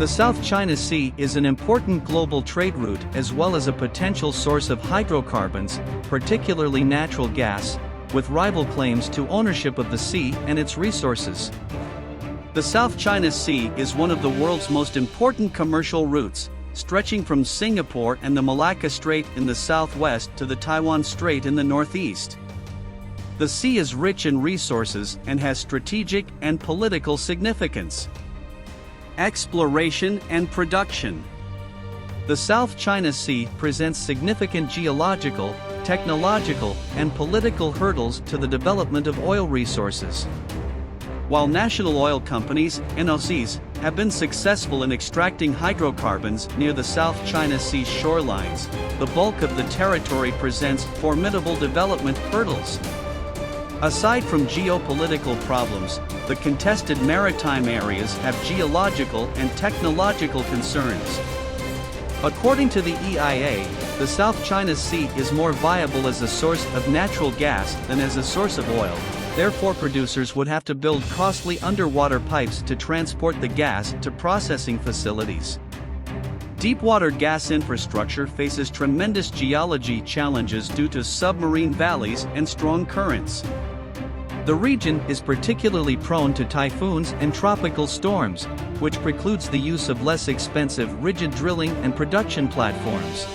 South China Sea is an important global trade route as well as a potential source of hydrocarbons, particularly natural gas, with rival claims to ownership of the sea and its resources. The South China Sea is one of the world's most important commercial routes, stretching from Singapore and the Malacca Strait in the southwest to the Taiwan Strait in the northeast. The sea is rich in resources and has strategic and political significance. Exploration and production. The South China Sea presents significant geological, technological, and political hurdles to the development of oil resources. While national oil companies, NOCs, have been successful in extracting hydrocarbons near the South China Sea shorelines, the bulk of the territory presents formidable development hurdles. Aside from geopolitical problems, the contested maritime areas have geological and technological concerns. According to the EIA, the South China Sea is more viable as a source of natural gas than as a source of oil. Therefore, producers would have to build costly underwater pipes to transport the gas to processing facilities. Deepwater gas infrastructure faces tremendous geology challenges due to submarine valleys and strong currents. The region is particularly prone to typhoons and tropical storms, which precludes the use of less expensive rigid drilling and production platforms.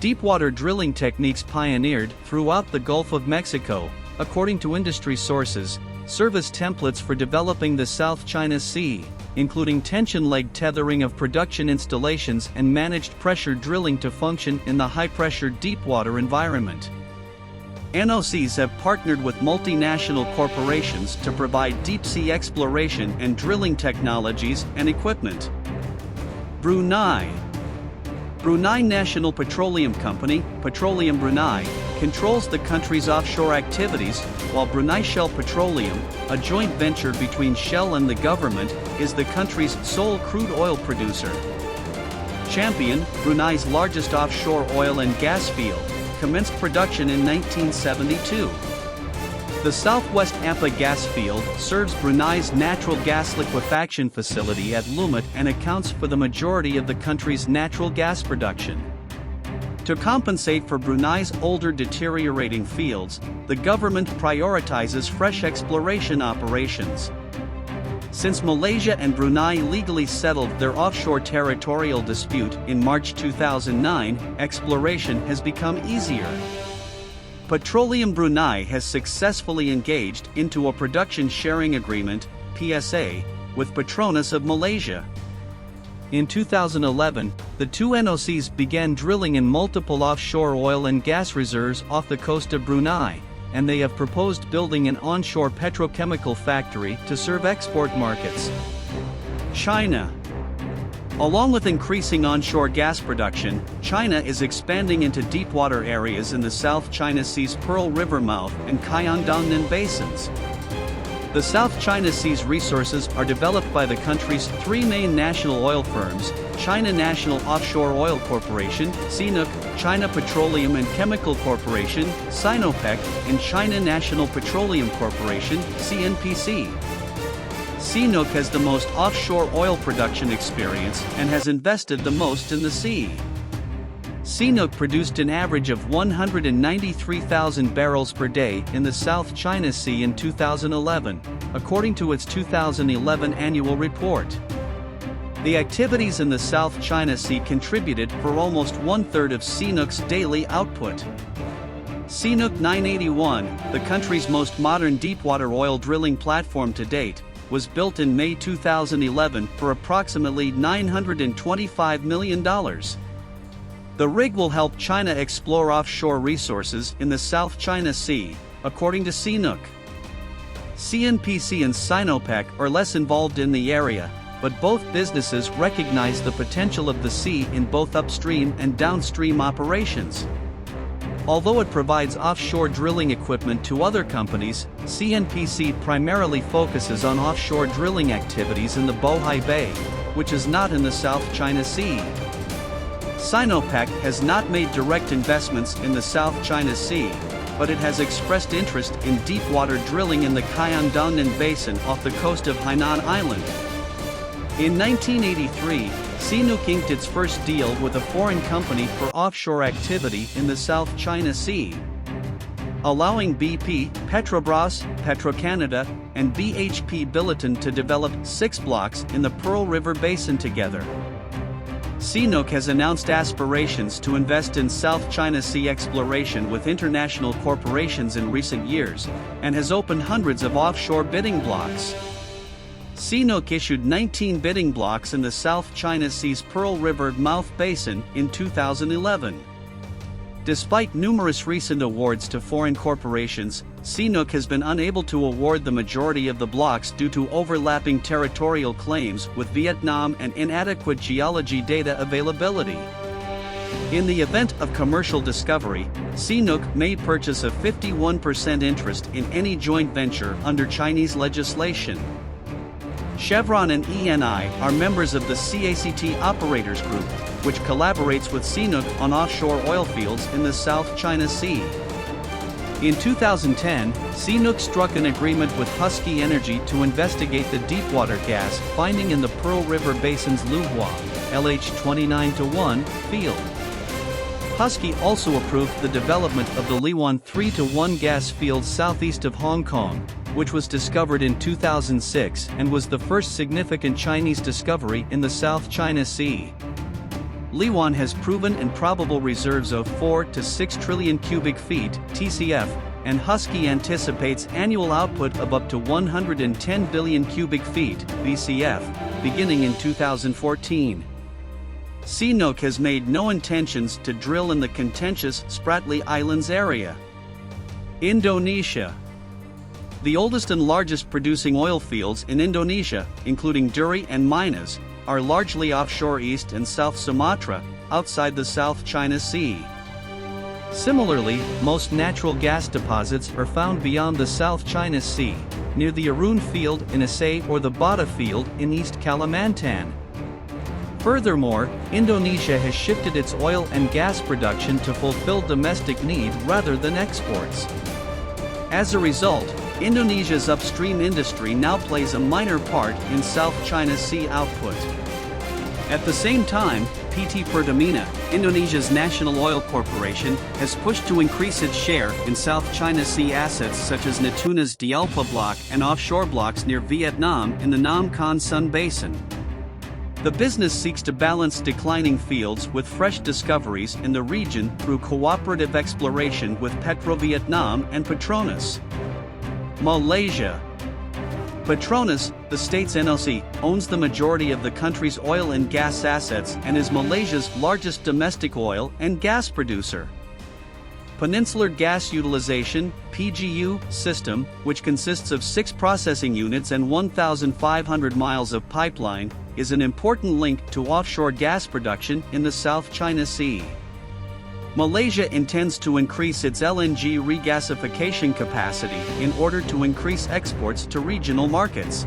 Deepwater drilling techniques pioneered throughout the Gulf of Mexico, according to industry sources, serve as templates for developing the South China Sea, including tension leg tethering of production installations and managed pressure drilling to function in the high-pressure deepwater environment. NOCs have partnered with multinational corporations to provide deep-sea exploration and drilling technologies and equipment. Brunei National Petroleum Company, Petroleum Brunei, controls the country's offshore activities, while Brunei Shell Petroleum, a joint venture between Shell and the government, is the country's sole crude oil producer. Champion, Brunei's largest offshore oil and gas field, commenced production in 1972. The Southwest Ampa gas field serves Brunei's natural gas liquefaction facility at Lumut and accounts for the majority of the country's natural gas production. To compensate for Brunei's older deteriorating fields, the government prioritizes fresh exploration operations. Since Malaysia and Brunei legally settled their offshore territorial dispute in March 2009, exploration has become easier. Petroleum Brunei has successfully engaged into a production sharing agreement, PSA, with Petronas of Malaysia. In 2011, the two NOCs began drilling in multiple offshore oil and gas reserves off the coast of Brunei, and they have proposed building an onshore petrochemical factory to serve export markets. China. Along with increasing onshore gas production, China is expanding into deepwater areas in the South China Sea's Pearl River mouth and Qaiyandongnan basins. The South China Sea's resources are developed by the country's three main national oil firms: China National Offshore Oil Corporation, CNOOC, China Petroleum and Chemical Corporation, Sinopec, and China National Petroleum Corporation, CNPC. CNOOC has the most offshore oil production experience and has invested the most in the sea. CNOOC produced an average of 193,000 barrels per day in the South China Sea in 2011, according to its 2011 annual report. The activities in the South China Sea contributed for almost one-third of CNOOC's daily output. CNOOC 981, the country's most modern deepwater oil drilling platform to date, was built in May 2011 for approximately $925 million. The rig will help China explore offshore resources in the South China Sea, according to CNOOC. CNPC and Sinopec are less involved in the area, but both businesses recognize the potential of the sea in both upstream and downstream operations. Although it provides offshore drilling equipment to other companies, CNPC primarily focuses on offshore drilling activities in the Bohai Bay, which is not in the South China Sea. Sinopec has not made direct investments in the South China Sea, but it has expressed interest in deepwater drilling in the Qaiyandongnan Basin off the coast of Hainan Island. In 1983, CNOOC inked its first deal with a foreign company for offshore activity in the South China Sea, allowing BP, Petrobras, Petro-Canada, and BHP Billiton to develop 6 blocks in the Pearl River Basin together. CNOOC has announced aspirations to invest in South China Sea exploration with international corporations in recent years, and has opened hundreds of offshore bidding blocks. CNOOC issued 19 bidding blocks in the South China Sea's Pearl River mouth basin in 2011. Despite numerous recent awards to foreign corporations, CNOOC has been unable to award the majority of the blocks due to overlapping territorial claims with Vietnam and inadequate geology data availability. In the event of commercial discovery, CNOOC may purchase a 51% interest in any joint venture under Chinese legislation. Chevron and ENI are members of the CACT Operators Group, which collaborates with CNOOC on offshore oil fields in the South China Sea. In 2010, CNOOC struck an agreement with Husky Energy to investigate the deepwater gas finding in the Pearl River Basin's Luhua, LH29-1, field. Husky also approved the development of the Liwan 3-1 gas field southeast of Hong Kong, which was discovered in 2006 and was the first significant Chinese discovery in the South China Sea. Liwan has proven and probable reserves of 4 to 6 trillion cubic feet (TCF), and Husky anticipates annual output of up to 110 billion cubic feet (BCF) beginning in 2014. CNOOC has made no intentions to drill in the contentious Spratly Islands area. Indonesia. The oldest and largest producing oil fields in Indonesia, including Duri and Minas, are largely offshore East and South Sumatra, outside the South China Sea. Similarly, most natural gas deposits are found beyond the South China Sea, near the Arun field in Aceh or the Bata field in East Kalimantan. Furthermore, Indonesia has shifted its oil and gas production to fulfill domestic need rather than exports. As a result, Indonesia's upstream industry now plays a minor part in South China Sea output. At the same time, PT Pertamina, Indonesia's national oil corporation, has pushed to increase its share in South China Sea assets such as Natura's Dialpa block and offshore blocks near Vietnam in the Nam Can Sun Basin. The business seeks to balance declining fields with fresh discoveries in the region through cooperative exploration with PetroVietnam and Petronas. Malaysia. Petronas, the state's NOC, owns the majority of the country's oil and gas assets and is Malaysia's largest domestic oil and gas producer. Peninsular Gas Utilization (PGU) system, which consists of 6 processing units and 1,500 miles of pipeline, is an important link to offshore gas production in the South China Sea. Malaysia intends to increase its LNG regasification capacity in order to increase exports to regional markets.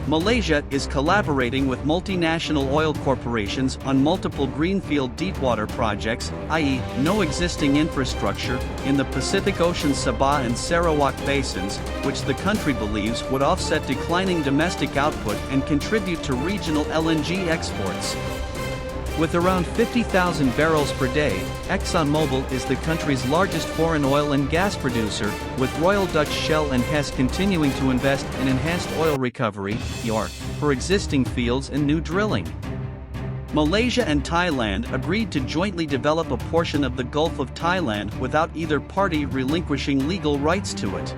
Malaysia is collaborating with multinational oil corporations on multiple greenfield deepwater projects, i.e., no existing infrastructure, in the Pacific Ocean Sabah and Sarawak basins, which the country believes would offset declining domestic output and contribute to regional LNG exports. With around 50,000 barrels per day, ExxonMobil is the country's largest foreign oil and gas producer, with Royal Dutch Shell and Hess continuing to invest in enhanced oil recovery (YOC) for existing fields and new drilling. Malaysia and Thailand agreed to jointly develop a portion of the Gulf of Thailand without either party relinquishing legal rights to it.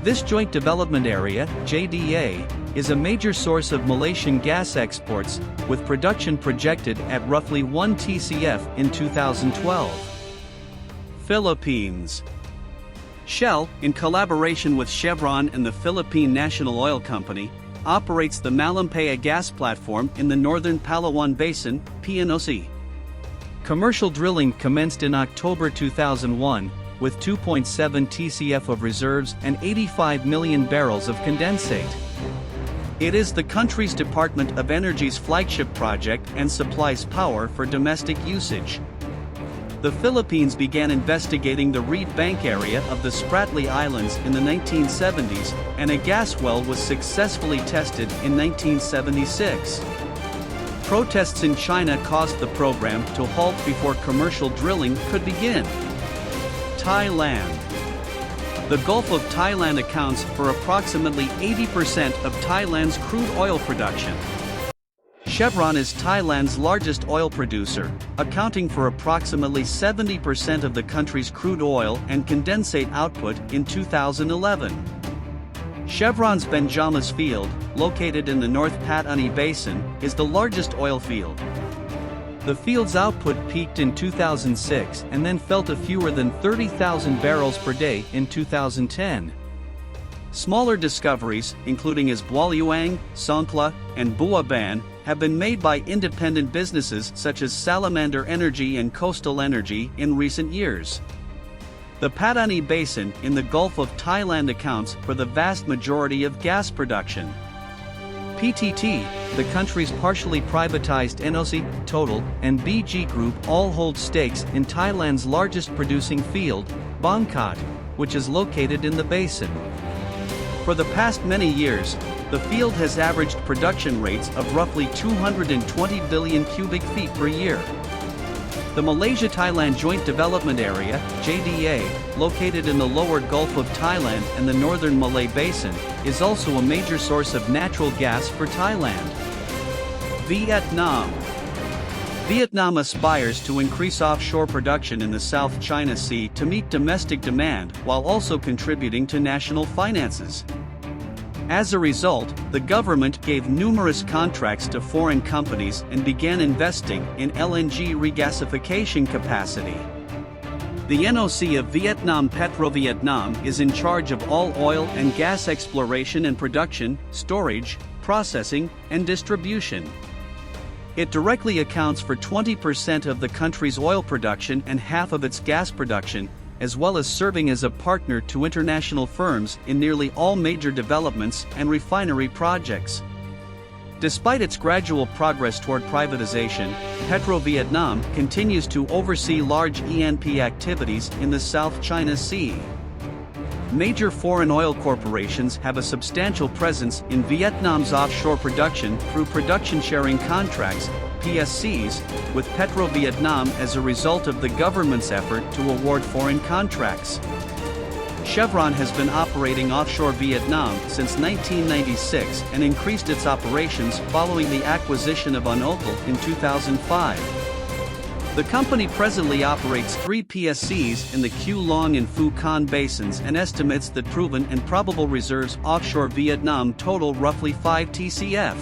This Joint Development Area, JDA, is a major source of Malaysian gas exports, with production projected at roughly 1 TCF in 2012. Philippines. Shell, in collaboration with Chevron and the Philippine National Oil Company, operates the Malampaya gas platform in the northern Palawan Basin, PNOC. Commercial drilling commenced in October 2001, with 2.7 TCF of reserves and 85 million barrels of condensate. It is the country's Department of Energy's flagship project and supplies power for domestic usage. The Philippines began investigating the Reed Bank area of the SPRATLY Islands in the 1970s, and a gas well was successfully tested in 1976. Protests in China caused the program to halt before commercial drilling could begin. Thailand. The Gulf of Thailand accounts for approximately 80% of Thailand's crude oil production. Chevron is Thailand's largest oil producer, accounting for approximately 70% of the country's crude oil and condensate output in 2011. Chevron's Benjamas field, located in the North Patani Basin, is the largest oil field. The field's output peaked in 2006 and then fell to fewer than 30,000 barrels per day in 2010. Smaller discoveries, including as Bualuang, Songkhla, and Buaban, have been made by independent businesses such as Salamander Energy and Coastal Energy in recent years. The Patani Basin in the Gulf of Thailand accounts for the vast majority of gas production. PTT, the country's partially privatized NOC, Total, and BG Group all hold stakes in Thailand's largest producing field, Bangkot, which is located in the basin. For the past many years, the field has averaged production rates of roughly 220 billion cubic feet per year. The Malaysia-Thailand Joint Development Area, JDA, located in the lower Gulf of Thailand and the northern Malay Basin, is also a major source of natural gas for Thailand. Vietnam. Vietnam aspires to increase offshore production in the South China Sea to meet domestic demand while also contributing to national finances. As a result, the government gave numerous contracts to foreign companies and began investing in LNG regasification capacity. The NOC of Vietnam PetroVietnam is in charge of all oil and gas exploration and production, storage, processing, and distribution. It directly accounts for 20% of the country's oil production and half of its gas production, as well as serving as a partner to international firms in nearly all major developments and refinery projects. Despite its gradual progress toward privatization, PetroVietnam continues to oversee large E&P activities in the South China Sea. Major foreign oil corporations have a substantial presence in Vietnam's offshore production through production sharing contracts, PSCs, with PetroVietnam as a result of the government's effort to award foreign contracts. Chevron has been operating offshore Vietnam since 1996 and increased its operations following the acquisition of Unocal in 2005. The company presently operates 3 PSCs in the Q Long and Phu Con basins and estimates that proven and probable reserves offshore Vietnam total roughly 5 TCF.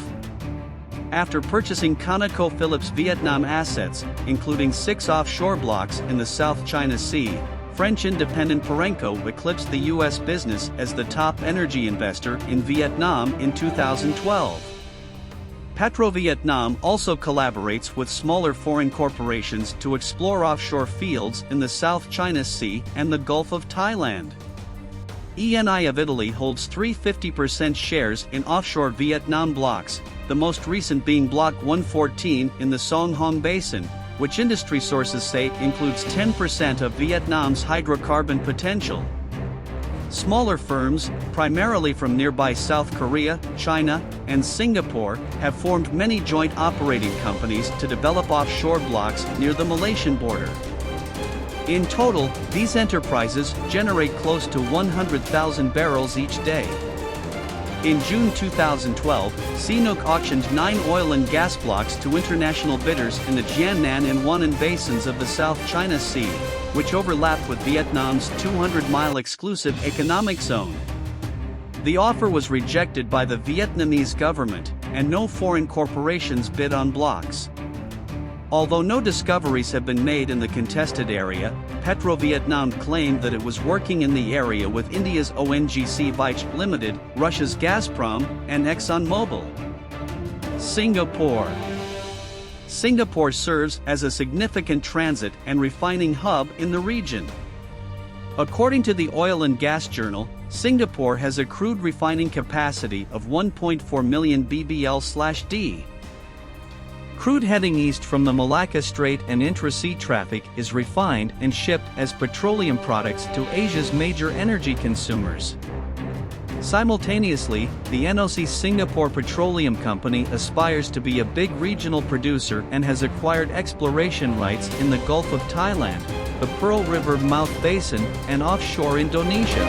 After purchasing ConocoPhillips Vietnam assets, including 6 offshore blocks in the South China Sea, French independent Perenco eclipsed the U.S. business as the top energy investor in Vietnam in 2012. PetroVietnam also collaborates with smaller foreign corporations to explore offshore fields in the South China Sea and the Gulf of Thailand. Eni of Italy holds 50% shares in offshore Vietnam blocks, the most recent being Block 114 in the Song Hong Basin, which industry sources say includes 10% of Vietnam's hydrocarbon potential. Smaller firms, primarily from nearby South Korea, China, and Singapore, have formed many joint operating companies to develop offshore blocks near the Malaysian border. In total, these enterprises generate close to 100,000 barrels each day. In June 2012, CNOOC auctioned 9 oil and gas blocks to international bidders in the Jiangnan and Huanan basins of the South China Sea, which overlap with Vietnam's 200-mile exclusive economic zone. The offer was rejected by the Vietnamese government, and no foreign corporations bid on blocks. Although no discoveries have been made in the contested area, PetroVietnam claimed that it was working in the area with India's ONGC Vich Limited, Russia's Gazprom, and ExxonMobil. Singapore. Singapore serves as a significant transit and refining hub in the region. According to the Oil and Gas Journal, Singapore has a crude refining capacity of 1.4 million BBL/d. Crude heading east from the Malacca Strait and intra-sea traffic is refined and shipped as petroleum products to Asia's major energy consumers. Simultaneously, the NOC Singapore Petroleum Company aspires to be a big regional producer and has acquired exploration rights in the Gulf of Thailand, the Pearl River Mouth Basin, and offshore Indonesia.